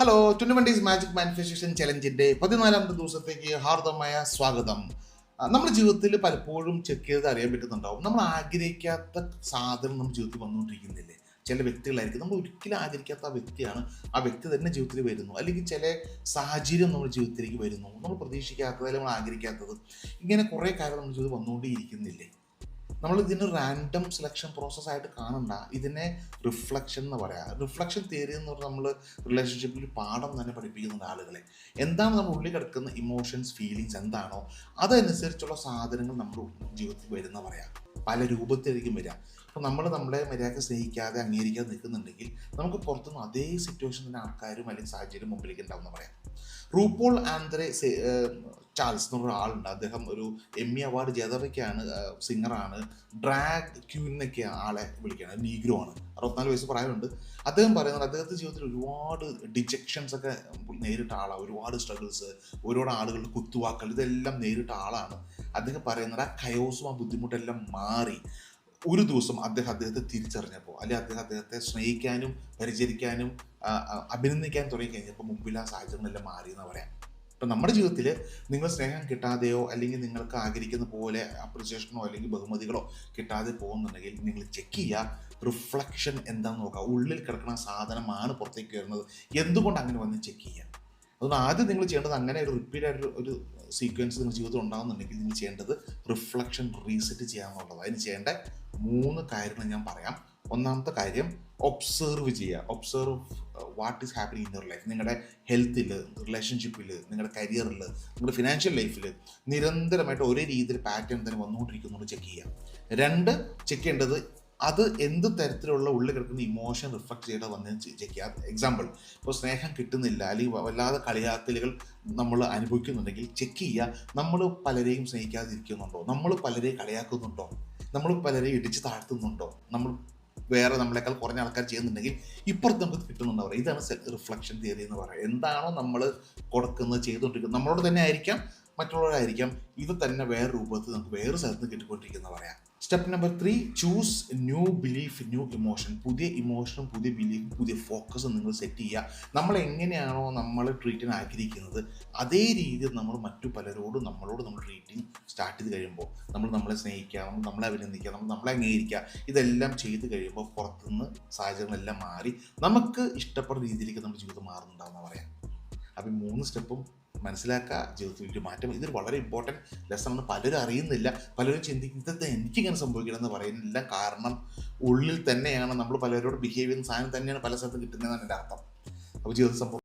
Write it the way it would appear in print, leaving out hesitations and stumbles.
Hello 21 days magic manifestation ചലഞ്ചിന്റെ 14ാമത്തെ ദിവസത്തേക്ക് ഹാർദമായ സ്വാഗതം. നമ്മുടെ ജീവിതത്തിൽ പലപ്പോഴും ചെക്ക് ചെയ്ത് അറിയാൻ പറ്റുന്നുണ്ടാവും, നമ്മൾ ആഗ്രഹിക്കാത്ത സാധനം നമ്മുടെ ജീവിതത്തിൽ വന്നുകൊണ്ടിരിക്കുന്നില്ലേ. ചില വ്യക്തികളായിരിക്കും നമ്മൾ ഒരിക്കലും ആഗ്രഹിക്കാത്ത ആ വ്യക്തിയാണ്, ആ വ്യക്തി തന്നെ ജീവിതത്തിൽ വരുന്നു, അല്ലെങ്കിൽ ചില സാഹചര്യം നമ്മുടെ ജീവിതത്തിലേക്ക് വരുന്നു, നമ്മൾ പ്രതീക്ഷിക്കാത്തത് അല്ലെങ്കിൽ നമ്മൾ ആഗ്രഹിക്കാത്തത്. ഇങ്ങനെ കുറേ കാര്യം നമ്മുടെ ജീവിതത്തിൽ വന്നുകൊണ്ടേയിരിക്കുന്നില്ലേ. നമ്മൾ ഇതിന് റാൻഡം സെലക്ഷൻ പ്രോസസ്സായിട്ട് കാണണ്ട, ഇതിനെ റിഫ്ലക്ഷൻ എന്ന് പറയാം. റിഫ്ലക്ഷൻ തിയറി എന്ന് പറഞ്ഞാൽ നമ്മൾ റിലേഷൻഷിപ്പിൽ പാഠം തന്നെ പഠിപ്പിക്കുന്നുണ്ട് ആളുകളെ. എന്താണ് നമ്മുടെ ഉള്ളിൽ കിടക്കുന്ന ഇമോഷൻസ്, ഫീലിങ്സ് എന്താണോ അതനുസരിച്ചുള്ള സാധനങ്ങൾ നമ്മുടെ ജീവിതത്തിൽ വരുന്ന പറയാം. പല രൂപത്തിലായിരിക്കും വരിക. അപ്പോൾ നമ്മൾ നമ്മളെ മര്യാദക്ക് സ്നേഹിക്കാതെ അംഗീകരിക്കാതെ നിൽക്കുന്നുണ്ടെങ്കിൽ നമുക്ക് പുറത്തുനിന്ന് അതേ സിറ്റുവേഷൻ തന്നെ ആൾക്കാരും അല്ലെങ്കിൽ സാഹചര്യം മുമ്പിലേക്ക് ഉണ്ടാവുമെന്ന് പറയാം. റൂപോൾ ആൻഡ്രെ ചാൾസ് എന്ന് പറഞ്ഞ ആളുണ്ട്. അദ്ദേഹം ഒരു എമ്മി അവാർഡ് ജേതാവൊക്കെയാണ്, സിംഗറാണ്, ഡ്രാഗ് ക്യൂൻ എന്നൊക്കെ ആളെ വിളിക്കുകയാണ്. നീഗ്രോ ആണ്, 64 വയസ്സ് പ്രായമുണ്ട്. അദ്ദേഹം പറയുന്നത് അദ്ദേഹത്തിൻ്റെ ജീവിതത്തിൽ ഒരുപാട് ഡിജക്ഷൻസ് ഒക്കെ നേരിട്ട ആളാണ്, ഒരുപാട് സ്ട്രഗിൾസ്, ഒരുപാട് ആളുകളുടെ കുത്തുവാക്കൽ, ഇതെല്ലാം നേരിട്ട ആളാണ്. അദ്ദേഹം പറയുന്നത് ആ കയോസും ആ ബുദ്ധിമുട്ടെല്ലാം മാറി ഒരു ദിവസം അദ്ദേഹത്തെ തിരിച്ചറിഞ്ഞപ്പോൾ, അല്ലെങ്കിൽ അദ്ദേഹത്തെ സ്നേഹിക്കാനും പരിചരിക്കാനും അഭിനന്ദിക്കാൻ തുടങ്ങി കഴിഞ്ഞപ്പോൾ മുമ്പിൽ ആ സാഹചര്യങ്ങളെല്ലാം മാറിയെന്ന് പറയാം. ഇപ്പം നമ്മുടെ ജീവിതത്തിൽ നിങ്ങൾ സ്നേഹം കിട്ടാതെയോ അല്ലെങ്കിൽ നിങ്ങൾക്ക് ആഗ്രഹിക്കുന്ന പോലെ അപ്രിസിയേഷനോ അല്ലെങ്കിൽ ബഹുമതികളോ കിട്ടാതെ പോകുന്നുണ്ടെങ്കിൽ നിങ്ങൾ ചെക്ക് ചെയ്യുക, റിഫ്ലക്ഷൻ എന്താണെന്ന് നോക്കുക. ഉള്ളിൽ കിടക്കുന്ന സാധനമാണ് പുറത്തേക്ക് വരുന്നത്, എന്തുകൊണ്ട് അങ്ങനെ വന്ന് ചെക്ക് ചെയ്യുക. അതുകൊണ്ട് ആദ്യം നിങ്ങൾ ചെയ്യേണ്ടത്, അങ്ങനെ ഒരു റിപ്പീറ്റ് ആയിട്ട് ഒരു സീക്വൻസ് നിങ്ങൾ ജീവിതത്തിൽ ഉണ്ടാകുന്നുണ്ടെങ്കിൽ നിങ്ങൾ ചെയ്യേണ്ടത് റിഫ്ലക്ഷൻ റീസെറ്റ് ചെയ്യാന്നുള്ളത്. അതിന് ചെയ്യേണ്ട 3 കാര്യങ്ങൾ ഞാൻ പറയാം. ഒന്നാമത്തെ കാര്യം, ഒബ്സർവ് ചെയ്യുക. Observe what is happening in your life. നിങ്ങളുടെ ഹെൽത്തിൽ, റിലേഷൻഷിപ്പിൽ, നിങ്ങളുടെ കരിയറിൽ, നിങ്ങളുടെ ഫിനാൻഷ്യൽ ലൈഫിൽ നിരന്തരമായിട്ട് ഒരേ രീതിയിൽ പാറ്റേൺ തന്നെ വന്നുകൊണ്ടിരിക്കുന്നു ചെക്ക് ചെയ്യുക. 2, ചെക്ക് ചെയ്യേണ്ടത് അത് എന്ത് തരത്തിലുള്ള ഉള്ളിൽ കിടക്കുന്ന ഇമോഷൻ റിഫ്ലക്ട് ചെയ്ത് വന്ന് ചെക്ക് ചെയ്യുക. എക്സാമ്പിൾ, ഇപ്പോൾ സ്നേഹം കിട്ടുന്നില്ല അല്ലെങ്കിൽ വല്ലാതെ കളിയാക്കലുകൾ നമ്മൾ അനുഭവിക്കുന്നുണ്ടെങ്കിൽ ചെക്ക് ചെയ്യുക, നമ്മൾ പലരെയും സ്നേഹിക്കാതിരിക്കുന്നുണ്ടോ, നമ്മൾ പലരെയും കളിയാക്കുന്നുണ്ടോ, നമ്മൾ പലരെയും ഇടിച്ച് താഴ്ത്തുന്നുണ്ടോ, നമ്മൾ വേറെ നമ്മളെക്കാൾ കുറഞ്ഞ ആൾക്കാർ ചെയ്യുന്നുണ്ടെങ്കിൽ ഇപ്പുറത്ത് നമുക്ക് കിട്ടുന്നുണ്ടോ പറയുക. ഇതാണ് റിഫ്ലക്ഷൻ തിയറി എന്ന് പറയുന്നത്. എന്താണോ നമ്മൾ കൊടുക്കുന്നത്, ചെയ്തുകൊണ്ടിരിക്കുന്നത്, നമ്മളോട് തന്നെ ആയിരിക്കാം, മറ്റുള്ളവരായിരിക്കാം, ഇത് തന്നെ വേറെ രൂപത്തിൽ നമുക്ക് വേറെ സ്ഥലത്ത് കിട്ടിക്കൊണ്ടിരിക്കുന്ന പറയാം. Step number 3, choose new belief, new emotion. പുതിയ ഇമോഷനും പുതിയ ബിലീഫും പുതിയ ഫോക്കസും നിങ്ങൾ സെറ്റ് ചെയ്യുക. നമ്മൾ എങ്ങനെയാണോ നമ്മൾ ട്രീറ്റിന് ആഗ്രഹിക്കുന്നത് അതേ രീതിയിൽ നമ്മൾ മറ്റു പലരോടും നമ്മൾ ട്രീറ്റിങ് സ്റ്റാർട്ട് ചെയ്ത് കഴിയുമ്പോൾ, നമ്മൾ നമ്മളെ സ്നേഹിക്കുക, നമ്മൾ നമ്മളെ അഭിനന്ദിക്കുക, നമ്മൾ നമ്മളെ അംഗീകരിക്കുക, ഇതെല്ലാം ചെയ്ത് കഴിയുമ്പോൾ പുറത്തുനിന്ന് സാഹചര്യങ്ങളെല്ലാം മാറി നമുക്ക് ഇഷ്ടപ്പെടുന്ന രീതിയിലേക്ക് നമ്മുടെ ജീവിതം മാറുന്നുണ്ടാവുന്ന പറയാം. അപ്പം 3 സ്റ്റെപ്പും മനസ്സിലാക്കുക, ജീവിതത്തിൽ ഒരു മാറ്റം. ഇതൊരു വളരെ ഇമ്പോർട്ടൻറ്റ് ലെസണാണ്. പലരും അറിയുന്നില്ല, പലരും ചിന്തിക്കുന്നത് എനിക്കിങ്ങനെ സംഭവിക്കണമെന്ന് പറയുന്നില്ല. കാരണം ഉള്ളിൽ തന്നെയാണ് നമ്മൾ പലരോട് ബിഹേവ് ചെയ്യുന്ന സാധനം തന്നെയാണ് പല സ്ഥലത്തും കിട്ടുന്നതെന്നാണ് എൻ്റെ അർത്ഥം. അപ്പോൾ ജീവിതത്തിൽ